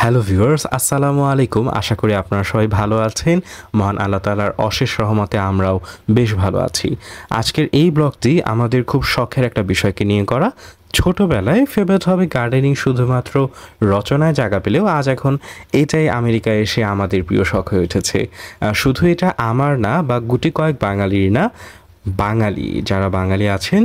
Hello viewers, আসসালামু আলাইকুম। আশা করি আপনারা সবাই ভালো আছেন। মহান আল্লাহ তাআলার অশেষ রহমতে আমরাও বেশ ভালো আছি। আজকের এই ব্লগটি আমাদের খুব শখের একটা বিষয়কে নিয়ে করা। ছোটবেলায় ফেভারিট হবে গার্ডেনিং শুধুমাত্র রচনায় জায়গা পেলেও আজ এখন এটাই আমেরিকায় এসে আমাদের প্রিয় শখ হয়ে উঠেছে। শুধু এটা আমার না বা গুটি কয়েক বাঙালির না, বাঙালি যারা বাঙালি আছেন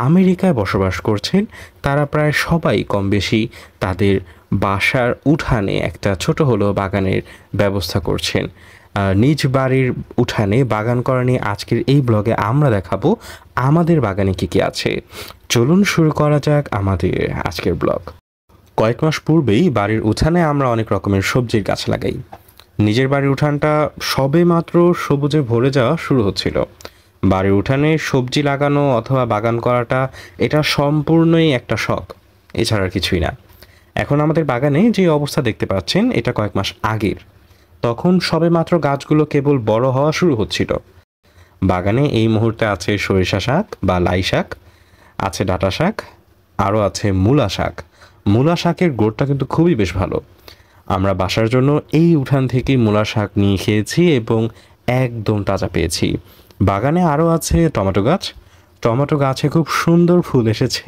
আমেরিকায় বসবাস করছেন তারা প্রায় সবাই কম বেশি তাদের বাসার উঠানে একটা ছোট হলেও বাগানের ব্যবস্থা করছেন। নিজ বাড়ির উঠানে বাগান করা নিয়ে আজকের এই ব্লগে আমরা দেখাবো আমাদের বাগানে কী কী আছে। চলুন শুরু করা যাক আমাদের আজকের ব্লগ। কয়েক মাস পূর্বেই বাড়ির উঠানে আমরা অনেক রকমের সবজির গাছ লাগাই। নিজের বাড়ির উঠানটা সবে মাত্র সবুজে ভরে যাওয়া শুরু হচ্ছিল। বাড়ির উঠানে সবজি লাগানো অথবা বাগান করাটা এটা সম্পূর্ণই একটা শখ, এছাড়া আর কিছুই না। এখন আমাদের বাগানে যে অবস্থা দেখতে পাচ্ছেন এটা কয়েক মাস আগের। তখন সবেমাত্র গাছগুলো কেবল বড় হওয়া শুরু হচ্ছিল। বাগানে এই মুহূর্তে আছে সরিষা শাক বা লাই শাক, আছে ডাঁটা শাক, আরও আছে মূলা শাক। মূলা শাকের গোড়টা কিন্তু খুবই বেশ ভালো। আমরা বাসার জন্য এই উঠান থেকে মূলা শাক নিয়ে খেয়েছি এবং একদম তাজা পেয়েছি। বাগানে আরও আছে টমেটো গাছ। টমেটো গাছে খুব সুন্দর ফুল এসেছে,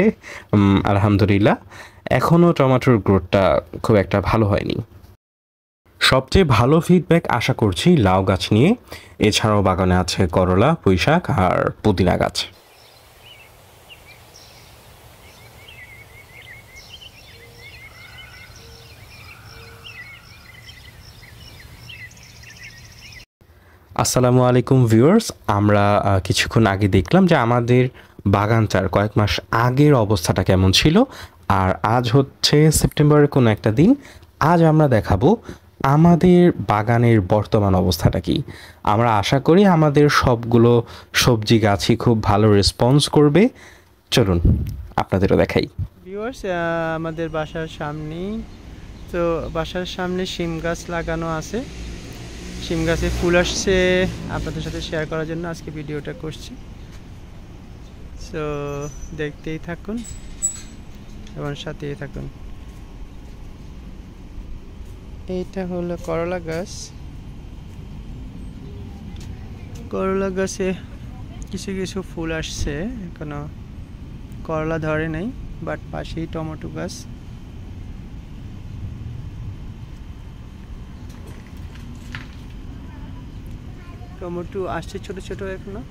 আলহামদুলিল্লাহ। এখনও টমেটোর গ্রোথটা খুব একটা ভালো হয়নি। সবচেয়ে ভালো ফিডব্যাক আশা করছি লাউ গাছ নিয়ে। এছাড়াও বাগানে আছে করলা, পুঁইশাক আর পুদিনা গাছ। আসসালামু আলাইকুম ভিউয়ার্স, আমরা কিছুক্ষণ আগে দেখলাম যে আমাদের বাগানটার কয়েক মাস আগের অবস্থাটা কেমন ছিল। আর আজ হচ্ছে সেপ্টেম্বরের কোনো একটা দিন। আজ আমরা দেখাবো আমাদের বাগানের বর্তমান অবস্থাটা কি। আমরা আশা করি আমাদের সবগুলো সবজি গাছই খুব ভালো রেসপন্স করবে। চলুন আপনাদেরও দেখাই। ভিউয়ার্স, আমাদের বাসার সামনেই তো বাসার সামনে শিম গাছ লাগানো আছে। শিম গাছে ফুল আসছে, আপনাদের সাথে শেয়ার করার জন্য আজকে ভিডিওটা করছি। তো দেখতেই থাকুন এবং সাথেই থাকুন। এইটা হলো করলা গাছ। করলা গাছে কিছু কিছু ফুল আসছে, এখনো করলা ধরে নাই, বাট পাশেই টমেটো গাছ। টমেটো আসছে ছোট ছোট এখনো।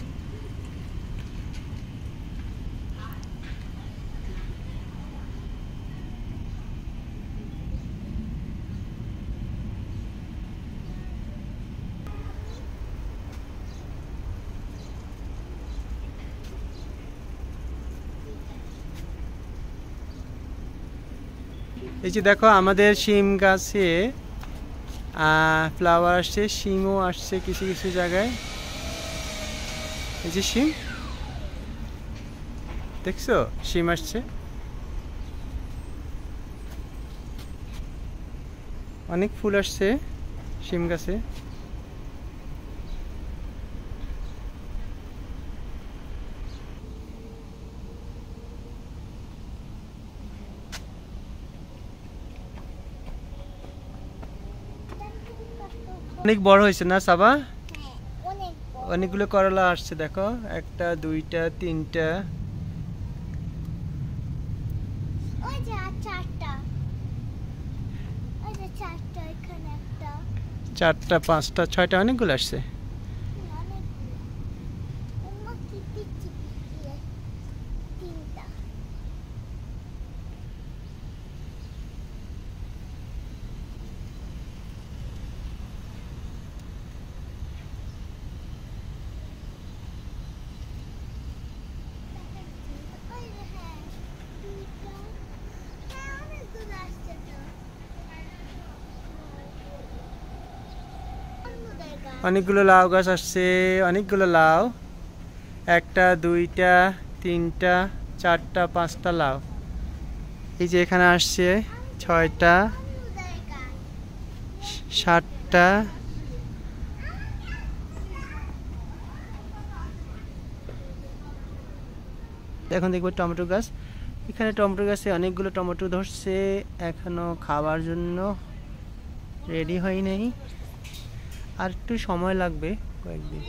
এই যে দেখো আমাদের শিম গাছে ফ্লাওয়ার আসছে, শিমও আসছে কিছু কিছু জায়গায়। এই যে শিম দেখছো, শিম আসছে। অনেক ফুল আসছে শিম গাছে। অনেক বড় হয়েছে না সাবা? অনেকগুলো করলা আসছে দেখো, একটা দুইটা তিনটা চারটা পাঁচটা ছয়টা, অনেকগুলো আসছে। অনেকগুলো লাউ গাছ আসছে, অনেকগুলো লাউ, একটা দুইটা তিনটা চারটা পাঁচটা লাউ। এই যে এখানে আসছে ছয়টা সাতটা। এখন দেখবো টমেটো গাছ। এখানে টমেটো গাছে অনেকগুলো টমেটো ধরছে, এখনো খাওয়ার জন্য রেডি হয় নাই, আর একটু সময় লাগবে কয়েকদিন।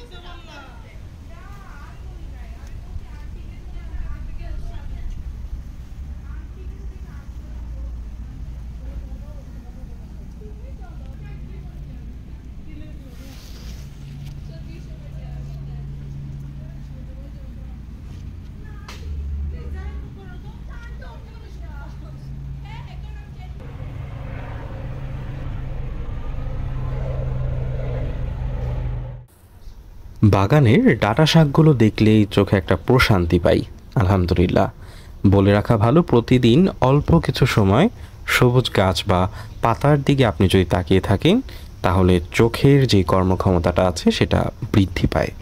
বাগানের ডাঁটা শাকগুলো দেখলেই চোখে একটা প্রশান্তি পাই। আলহামদুলিল্লাহ। বলে রাখা ভালো, প্রতিদিন অল্প কিছু সময় সবুজ গাছ বা পাতার দিকে আপনি যদি তাকিয়ে থাকেন তাহলে চোখের যে কর্মক্ষমতাটা আছে সেটা বৃদ্ধি পায়।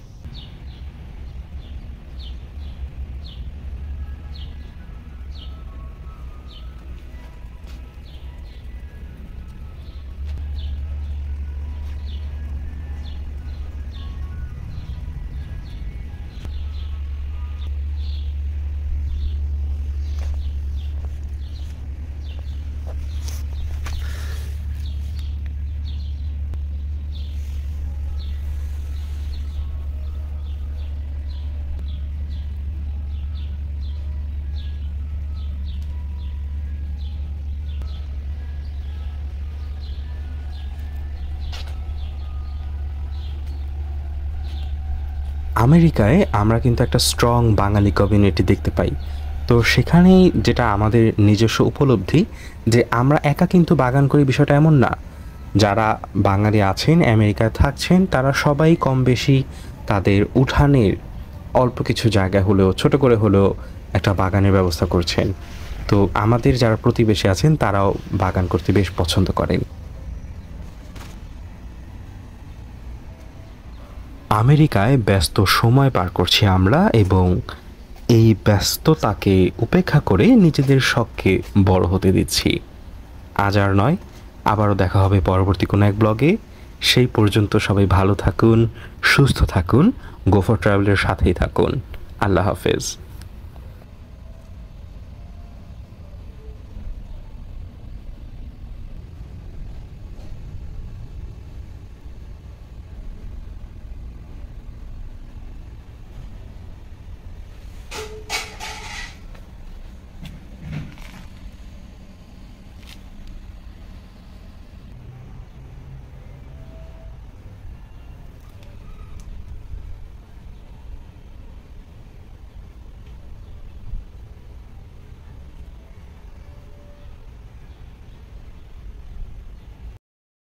আমেরিকায় আমরা কিন্তু একটা স্ট্রং বাঙালি কমিউনিটি দেখতে পাই। তো সেখানেই যেটা আমাদের নিজস্ব উপলব্ধি যে আমরা একা কিন্তু বাগান করি বিষয়টা এমন না। যারা বাঙালি আছেন আমেরিকায় থাকছেন তারা সবাই কম বেশি তাদের উঠানের অল্প কিছু জায়গা হলেও ছোট করে হলেও একটা বাগানের ব্যবস্থা করছেন। তো আমাদের যারা প্রতিবেশী আছেন তারাও বাগান করতে বেশ পছন্দ করেন। আমেরিকায় ব্যস্ত সময় পার করছি আমরা এবং এই ব্যস্ততাকে উপেক্ষা করে নিজেদের শখকে বড় হতে দিচ্ছি। আজ আর নয়, আবারও দেখা হবে পরবর্তী কোনো এক ব্লগে। সেই পর্যন্ত সবাই ভালো থাকুন, সুস্থ থাকুন, গো ফর ট্রাভেলের সাথেই থাকুন। আল্লাহ হাফেজ।